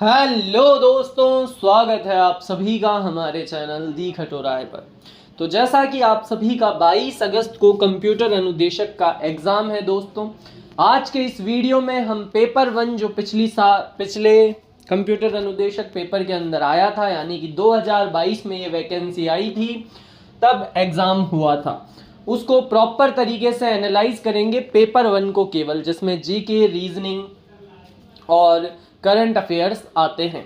Hello दोस्तों, स्वागत है आप सभी का हमारे चैनल दी खटोराय पर। तो जैसा कि आप सभी का 22 अगस्त को कंप्यूटर अनुदेशक का एग्ज़ाम है दोस्तों, आज के इस वीडियो में हम पेपर 1 जो पिछले कंप्यूटर अनुदेशक पेपर के अंदर आया था, यानी कि 2022 में ये वैकेंसी आई थी, तब एग्ज़ाम हुआ था, उसको प्रॉपर तरीके से एनालाइज करेंगे पेपर 1 को केवल, जिसमें जीके, रीजनिंग और करंट अफेयर्स आते हैं।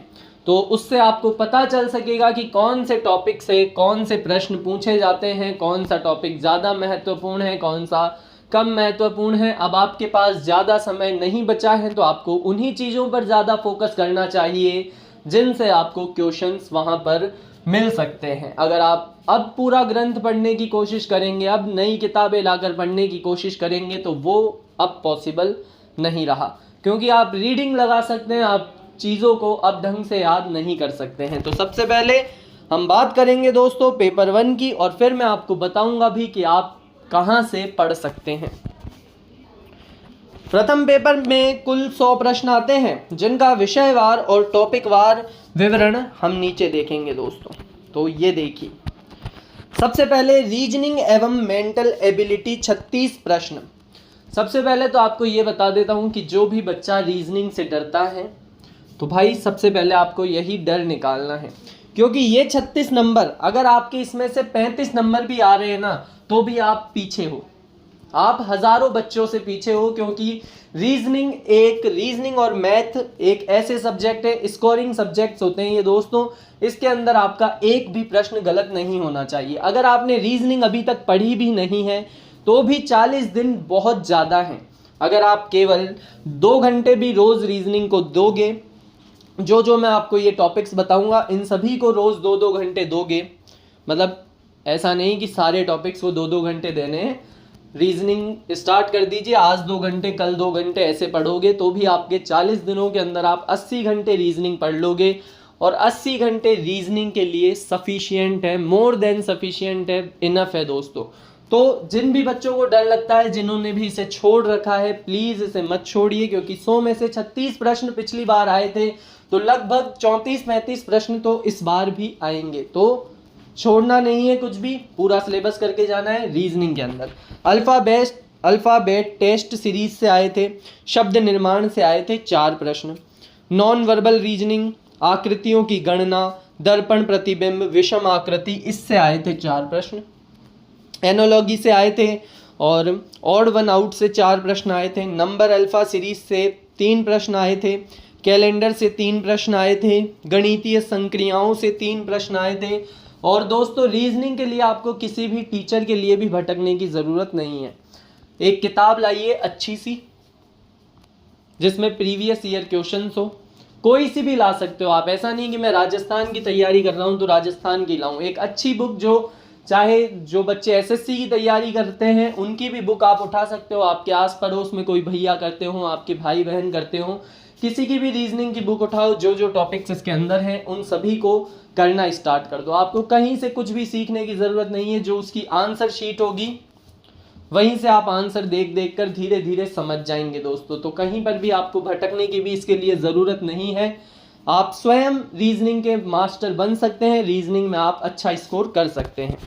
तो उससे आपको पता चल सकेगा कि कौन से टॉपिक से कौन से प्रश्न पूछे जाते हैं, कौन सा टॉपिक ज़्यादा महत्वपूर्ण है, कौन सा कम महत्वपूर्ण है। अब आपके पास ज़्यादा समय नहीं बचा है तो आपको उन्हीं चीज़ों पर ज़्यादा फोकस करना चाहिए जिनसे आपको क्वेश्चंस वहाँ पर मिल सकते हैं। अगर आप अब पूरा ग्रंथ पढ़ने की कोशिश करेंगे, अब नई किताबें लाकर पढ़ने की कोशिश करेंगे, तो वो अब पॉसिबल नहीं रहा, क्योंकि आप रीडिंग लगा सकते हैं, आप चीज़ों को अब ढंग से याद नहीं कर सकते हैं। तो सबसे पहले हम बात करेंगे दोस्तों पेपर 1 की, और फिर मैं आपको बताऊंगा भी कि आप कहां से पढ़ सकते हैं। प्रथम पेपर में कुल 100 प्रश्न आते हैं, जिनका विषयवार और टॉपिकवार विवरण हम नीचे देखेंगे दोस्तों। तो ये देखिए, सबसे पहले रीजनिंग एवं मेंटल एबिलिटी 36 प्रश्न। सबसे पहले तो आपको ये बता देता हूँ कि जो भी बच्चा रीजनिंग से डरता है, तो भाई सबसे पहले आपको यही डर निकालना है, क्योंकि ये 36 नंबर, अगर आपके इसमें से 35 नंबर भी आ रहे हैं ना, तो भी आप पीछे हो, आप हज़ारों बच्चों से पीछे हो। क्योंकि रीजनिंग और मैथ एक ऐसे सब्जेक्ट है, स्कोरिंग सब्जेक्ट्स होते हैं ये दोस्तों, इसके अंदर आपका एक भी प्रश्न गलत नहीं होना चाहिए। अगर आपने रीजनिंग अभी तक पढ़ी भी नहीं है तो भी 40 दिन बहुत ज़्यादा हैं। अगर आप केवल 2 घंटे भी रोज़ रीजनिंग को दोगे, जो मैं आपको ये टॉपिक्स बताऊंगा इन सभी को रोज़ 2-2 घंटे दोगे, मतलब ऐसा नहीं कि सारे टॉपिक्स को 2-2 घंटे देने हैं। रीजनिंग स्टार्ट कर दीजिए, आज 2 घंटे कल 2 घंटे ऐसे पढ़ोगे तो भी आपके 40 दिनों के अंदर आप 80 घंटे रीजनिंग पढ़ लोगे। और 80 घंटे रीजनिंग के लिए सफिशियंट है, मोर देन सफिशियंट है, इनफ है दोस्तों। तो जिन भी बच्चों को डर लगता है, जिन्होंने भी इसे छोड़ रखा है, प्लीज़ इसे मत छोड़िए, क्योंकि 100 में से 36 प्रश्न पिछली बार आए थे, तो लगभग 34-35 प्रश्न तो इस बार भी आएंगे। तो छोड़ना नहीं है कुछ भी, पूरा सिलेबस करके जाना है। रीजनिंग के अंदर अल्फ़ाबेट टेस्ट सीरीज से आए थे, शब्द निर्माण से आए थे 4 प्रश्न, नॉन वर्बल रीजनिंग, आकृतियों की गणना, दर्पण प्रतिबिंब, विषम आकृति, इससे आए थे 4 प्रश्न, एनोलॉजी से आए थे, और ऑड वन आउट से 4 प्रश्न आए थे, नंबर अल्फा सीरीज से 3 प्रश्न आए थे, कैलेंडर से 3 प्रश्न आए थे, गणितीय संक्रियाओं से 3 प्रश्न आए थे। और दोस्तों रीजनिंग के लिए आपको किसी भी टीचर के लिए भी भटकने की ज़रूरत नहीं है। एक किताब लाइए अच्छी सी, जिसमें प्रीवियस ईयर क्वेश्चंस हो, कोई सी भी ला सकते हो आप। ऐसा नहीं कि मैं राजस्थान की तैयारी कर रहा हूँ तो राजस्थान की लाऊं, एक अच्छी बुक, जो चाहे जो बच्चे एसएससी की तैयारी करते हैं उनकी भी बुक आप उठा सकते हो, आपके आस पड़ोस में कोई भैया करते हो, आपके भाई बहन करते हो, किसी की भी रीजनिंग की बुक उठाओ, जो टॉपिक्स इसके अंदर हैं उन सभी को करना स्टार्ट कर दो। आपको कहीं से कुछ भी सीखने की ज़रूरत नहीं है, जो उसकी आंसर शीट होगी वहीं से आप आंसर देख देख कर धीरे धीरे समझ जाएंगे दोस्तों। तो कहीं पर भी आपको भटकने की भी इसके लिए ज़रूरत नहीं है, आप स्वयं रीजनिंग के मास्टर बन सकते हैं, रीजनिंग में आप अच्छा स्कोर कर सकते हैं।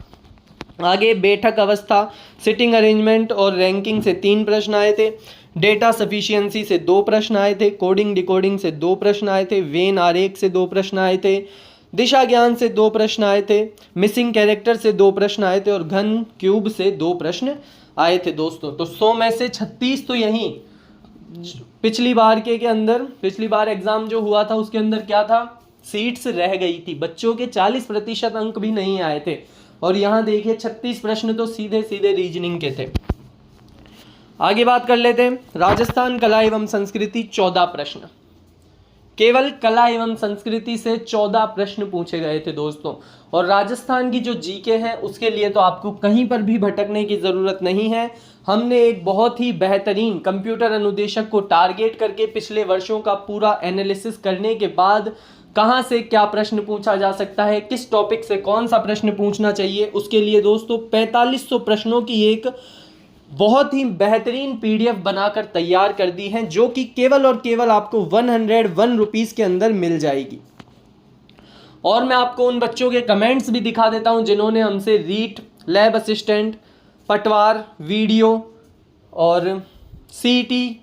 आगे बैठक अवस्था, सिटिंग अरेंजमेंट और रैंकिंग से 3 प्रश्न आए थे, डेटा सफिशिएंसी से 2 प्रश्न आए थे, कोडिंग डिकोडिंग से 2 प्रश्न आए थे, वेन आरेख से 2 प्रश्न आए थे, दिशा ज्ञान से 2 प्रश्न आए थे, मिसिंग कैरेक्टर से 2 प्रश्न आए थे, और घन क्यूब से 2 प्रश्न आए थे दोस्तों। तो 100 में से 36 तो यहीं पिछली बार एग्जाम जो हुआ था उसके अंदर क्या था, सीट्स रह गई थी, बच्चों के 40% अंक भी नहीं आए थे, और यहाँ देखिए 36 प्रश्न तो सीधे सीधे रीजनिंग के थे। आगे बात कर लेते हैं, राजस्थान कला एवं संस्कृति 14 प्रश्न, केवल कला एवं संस्कृति से 14 प्रश्न पूछे गए थे दोस्तों। और राजस्थान की जो जीके है उसके लिए तो आपको कहीं पर भी भटकने की ज़रूरत नहीं है। हमने एक बहुत ही बेहतरीन कंप्यूटर अनुदेशक को टारगेट करके पिछले वर्षों का पूरा एनालिसिस करने के बाद कहाँ से क्या प्रश्न पूछा जा सकता है, किस टॉपिक से कौन सा प्रश्न पूछना चाहिए, उसके लिए दोस्तों 4500 प्रश्नों की एक बहुत ही बेहतरीन पीडीएफ बनाकर तैयार कर दी है, जो कि केवल और केवल आपको 101 रुपीज़ के अंदर मिल जाएगी। और मैं आपको उन बच्चों के कमेंट्स भी दिखा देता हूं जिन्होंने हमसे रीट, लैब असिस्टेंट, पटवार, वीडियो और सीईटी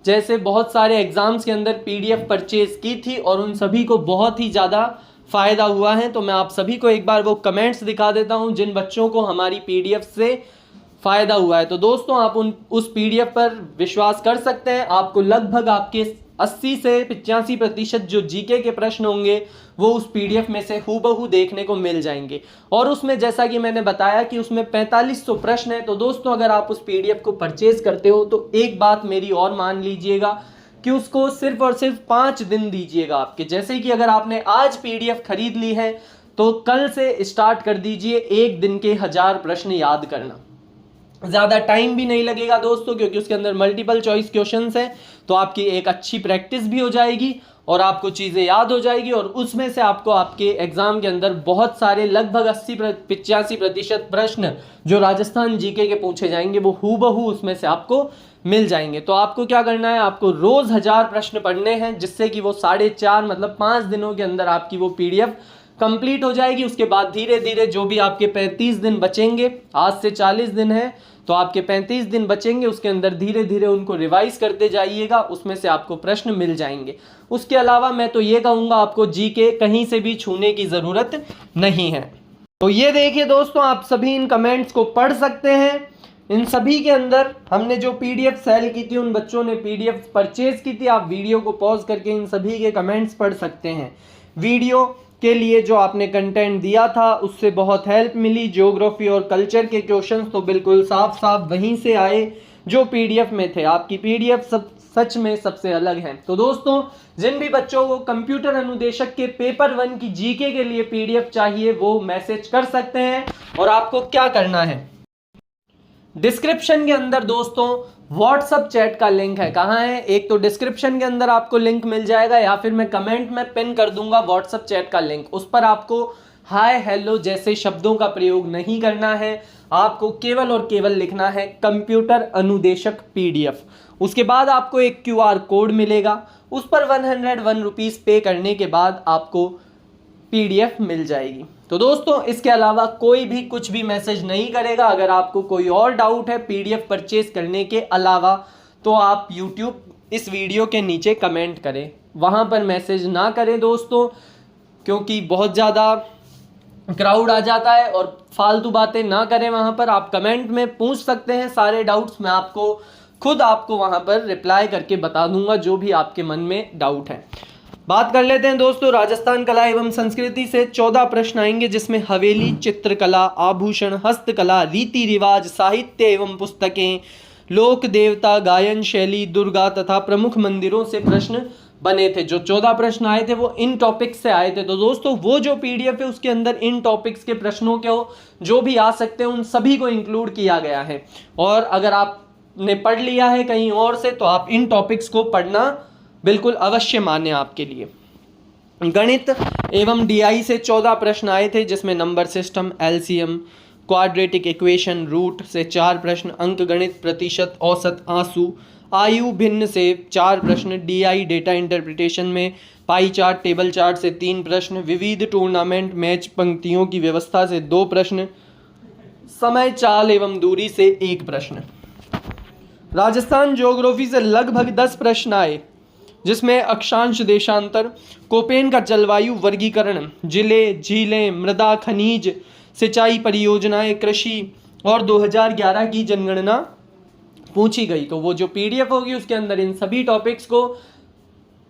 जैसे बहुत सारे एग्ज़ाम्स के अंदर पीडीएफ परचेज़ की थी और उन सभी को बहुत ही ज़्यादा फ़ायदा हुआ है। तो मैं आप सभी को एक बार वो कमेंट्स दिखा देता हूं जिन बच्चों को हमारी पीडीएफ से फ़ायदा हुआ है। तो दोस्तों आप उस पीडीएफ पर विश्वास कर सकते हैं। आपको लगभग आपके 80 से 85% जो जीके के प्रश्न होंगे वो उस पीडीएफ में से हूबहू देखने को मिल जाएंगे। और उसमें जैसा कि मैंने बताया कि उसमें 4500 प्रश्न है। तो दोस्तों अगर आप उस पीडीएफ को परचेज करते हो तो एक बात मेरी और मान लीजिएगा कि उसको सिर्फ और सिर्फ 5 दिन दीजिएगा आपके। जैसे कि अगर आपने आज पीडीएफ खरीद ली है तो कल से स्टार्ट कर दीजिए एक दिन के 1000 प्रश्न याद करना। ज़्यादा टाइम भी नहीं लगेगा दोस्तों, क्योंकि उसके अंदर मल्टीपल चॉइस क्वेश्चंस हैं। तो आपकी एक अच्छी प्रैक्टिस भी हो जाएगी और आपको चीज़ें याद हो जाएगी और उसमें से आपको आपके एग्जाम के अंदर बहुत सारे लगभग 80-85% प्रश्न जो राजस्थान जीके के पूछे जाएंगे वो हूबहू उसमें से आपको मिल जाएंगे। तो आपको क्या करना है, आपको रोज़ 1000 प्रश्न पढ़ने हैं, जिससे कि वो 4.5 मतलब 5 दिनों के अंदर आपकी वो पीडीएफ कंप्लीट हो जाएगी। उसके बाद धीरे धीरे जो भी आपके 35 दिन बचेंगे, आज से 40 दिन है तो आपके 35 दिन बचेंगे, उसके अंदर धीरे धीरे उनको रिवाइज करते जाइएगा, उसमें से आपको प्रश्न मिल जाएंगे। उसके अलावा मैं तो ये कहूँगा आपको जीके कहीं से भी छूने की ज़रूरत नहीं है। तो ये देखिए दोस्तों, आप सभी इन कमेंट्स को पढ़ सकते हैं। इन सभी के अंदर हमने जो पीडीएफ सेल की थी, उन बच्चों ने पीडीएफ परचेज की थी। आप वीडियो को पॉज करके इन सभी के कमेंट्स पढ़ सकते हैं। वीडियो के लिए जो आपने कंटेंट दिया था उससे बहुत हेल्प मिली। ज्योग्राफी और कल्चर के क्वेश्चंस तो बिल्कुल साफ साफ वहीं से आए जो पीडीएफ में थे। आपकी पीडीएफ सच में सबसे अलग है। तो दोस्तों जिन भी बच्चों को कंप्यूटर अनुदेशक के पेपर 1 की जीके के लिए पीडीएफ चाहिए वो मैसेज कर सकते हैं। और आपको क्या करना है, डिस्क्रिप्शन के अंदर दोस्तों व्हाट्सएप चैट का लिंक है। कहाँ है, एक तो डिस्क्रिप्शन के अंदर आपको लिंक मिल जाएगा या फिर मैं कमेंट में पिन कर दूंगा व्हाट्सएप चैट का लिंक। उस पर आपको हाय हेलो जैसे शब्दों का प्रयोग नहीं करना है, आपको केवल और केवल लिखना है कंप्यूटर अनुदेशक पीडीएफ। उसके बाद आपको एक क्यूआर कोड मिलेगा, उस पर 101 रुपीज़ पे करने के बाद आपको पीडीएफ मिल जाएगी। तो दोस्तों इसके अलावा कोई भी कुछ भी मैसेज नहीं करेगा। अगर आपको कोई और डाउट है पीडीएफ परचेज करने के अलावा तो आप यूट्यूब इस वीडियो के नीचे कमेंट करें, वहाँ पर मैसेज ना करें दोस्तों, क्योंकि बहुत ज़्यादा क्राउड आ जाता है। और फालतू बातें ना करें, वहाँ पर आप कमेंट में पूछ सकते हैं सारे डाउट्स। मैं आपको वहाँ पर रिप्लाई करके बता दूंगा जो भी आपके मन में डाउट है। बात कर लेते हैं दोस्तों राजस्थान कला एवं संस्कृति से। 14 प्रश्न आएंगे जिसमें हवेली, चित्रकला, आभूषण, हस्तकला, रीति रिवाज, साहित्य एवं पुस्तकें, लोक देवता, गायन शैली, दुर्गा तथा प्रमुख मंदिरों से प्रश्न बने थे। जो 14 प्रश्न आए थे वो इन टॉपिक्स से आए थे। तो दोस्तों वो जो पीडीएफ है उसके अंदर इन टॉपिक्स के प्रश्नों के जो भी आ सकते हैं उन सभी को इंक्लूड किया गया है। और अगर आपने पढ़ लिया है कहीं और से तो आप इन टॉपिक्स को पढ़ना बिल्कुल अवश्य मान्य आपके लिए। गणित एवं डीआई से 14 प्रश्न आए थे जिसमें number system, LCM, quadratic equation, root से 4 प्रश्न, अंक गणित, प्रतिशत, औसत, आंसू, आयु भिन्न से 4 प्रश्न, डीआई डेटा इंटरप्रिटेशन में पाई चार्ट, टेबल चार्ट से 3 प्रश्न, विविध टूर्नामेंट मैच पंक्तियों की व्यवस्था से 2 प्रश्न, समय, चाल एवं दूरी से 1 प्रश्न। राजस्थान ज्योग्राफी से लगभग 10 प्रश्न आए जिसमें अक्षांश देशांतर, कोपेन का जलवायु वर्गीकरण, जिले, झीलें, मृदा, खनिज, सिंचाई परियोजनाएं, कृषि और 2011 की जनगणना पूछी गई। तो वो जो पीडीएफ होगी उसके अंदर इन सभी टॉपिक्स को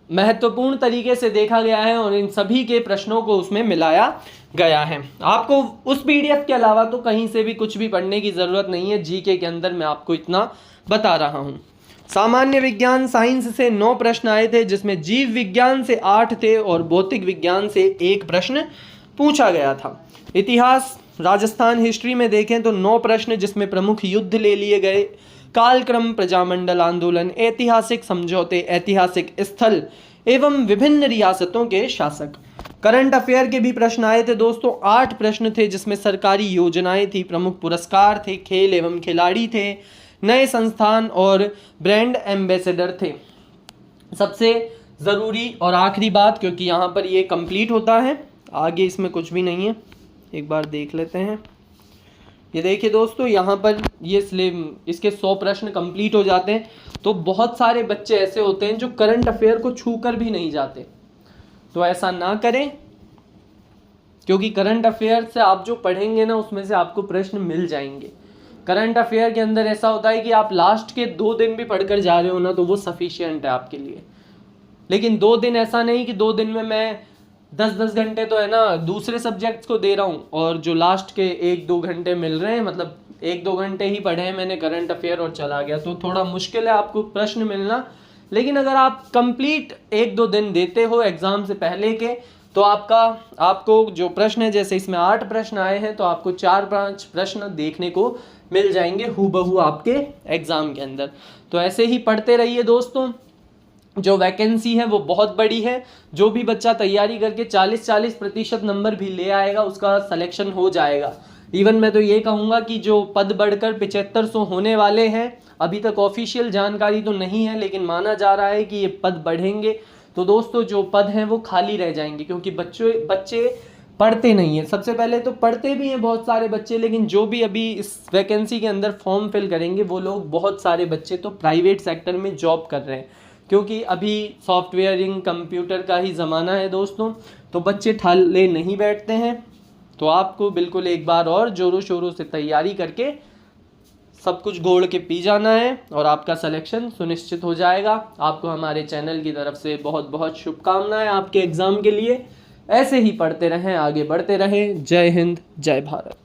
महत्वपूर्ण तरीके से देखा गया है और इन सभी के प्रश्नों को उसमें मिलाया गया है। आपको उस पीडीएफ के अलावा तो कहीं से भी कुछ भी पढ़ने की ज़रूरत नहीं है। जीके के अंदर मैं आपको इतना बता रहा हूँ। सामान्य विज्ञान साइंस से 9 प्रश्न आए थे जिसमें जीव विज्ञान से 8 थे और भौतिक विज्ञान से 1 प्रश्न पूछा गया था। इतिहास राजस्थान हिस्ट्री में देखें तो 9 प्रश्न जिसमें प्रमुख युद्ध ले लिए गए, कालक्रम, प्रजामंडल आंदोलन, ऐतिहासिक समझौते, ऐतिहासिक स्थल एवं विभिन्न रियासतों के शासक। करंट अफेयर के भी प्रश्न आए थे दोस्तों, 8 प्रश्न थे जिसमें सरकारी योजनाएं थी, प्रमुख पुरस्कार थे, खेल एवं खिलाड़ी थे, नए संस्थान और ब्रांड एम्बेसडर थे। सबसे ज़रूरी और आखिरी बात, क्योंकि यहाँ पर ये कंप्लीट होता है, आगे इसमें कुछ भी नहीं है, एक बार देख लेते हैं। ये देखिए दोस्तों, यहाँ पर ये इसके 100 प्रश्न कंप्लीट हो जाते हैं। तो बहुत सारे बच्चे ऐसे होते हैं जो करंट अफेयर को छूकर भी नहीं जाते, तो ऐसा ना करें, क्योंकि करंट अफेयर से आप जो पढ़ेंगे ना उसमें से आपको प्रश्न मिल जाएंगे। करंट अफेयर के अंदर ऐसा होता है कि आप लास्ट के 2 दिन भी पढ़कर जा रहे हो ना तो वो सफिशिएंट है आपके लिए। लेकिन 2 दिन ऐसा नहीं कि 2 दिन में मैं 10-10 घंटे तो है ना दूसरे सब्जेक्ट्स को दे रहा हूँ और जो लास्ट के 1-2 घंटे मिल रहे हैं, मतलब 1-2 घंटे ही पढ़े हैं मैंने करंट अफेयर और चला गया, तो थोड़ा मुश्किल है आपको प्रश्न मिलना। लेकिन अगर आप कंप्लीट 1-2 दिन देते हो एग्ज़ाम से पहले के, तो आपको जो प्रश्न है, जैसे इसमें 8 प्रश्न आए हैं, तो आपको 4-5 प्रश्न देखने को मिल जाएंगे हूबहू आपके एग्ज़ाम के अंदर। तो ऐसे ही पढ़ते रहिए दोस्तों, जो वैकेंसी है वो बहुत बड़ी है। जो भी बच्चा तैयारी करके 40-40% नंबर भी ले आएगा उसका सिलेक्शन हो जाएगा। इवन मैं तो ये कहूँगा कि जो पद बढ़कर 7500 होने वाले हैं, अभी तक ऑफिशियल जानकारी तो नहीं है, लेकिन माना जा रहा है कि ये पद बढ़ेंगे। तो दोस्तों जो पद हैं वो खाली रह जाएंगे, क्योंकि बच्चे पढ़ते नहीं हैं। सबसे पहले तो पढ़ते भी हैं बहुत सारे बच्चे, लेकिन जो भी अभी इस वैकेंसी के अंदर फॉर्म फिल करेंगे वो लोग, बहुत सारे बच्चे तो प्राइवेट सेक्टर में जॉब कर रहे हैं, क्योंकि अभी सॉफ्टवेयरिंग कंप्यूटर का ही ज़माना है दोस्तों, तो बच्चे ठाले नहीं बैठते हैं। तो आपको बिल्कुल एक बार और ज़ोरों शोरों से तैयारी करके सब कुछ घोल के पी जाना है और आपका सिलेक्शन सुनिश्चित हो जाएगा। आपको हमारे चैनल की तरफ से बहुत बहुत शुभकामनाएं आपके एग्ज़ाम के लिए। ऐसे ही पढ़ते रहें, आगे बढ़ते रहें। जय हिंद, जय भारत।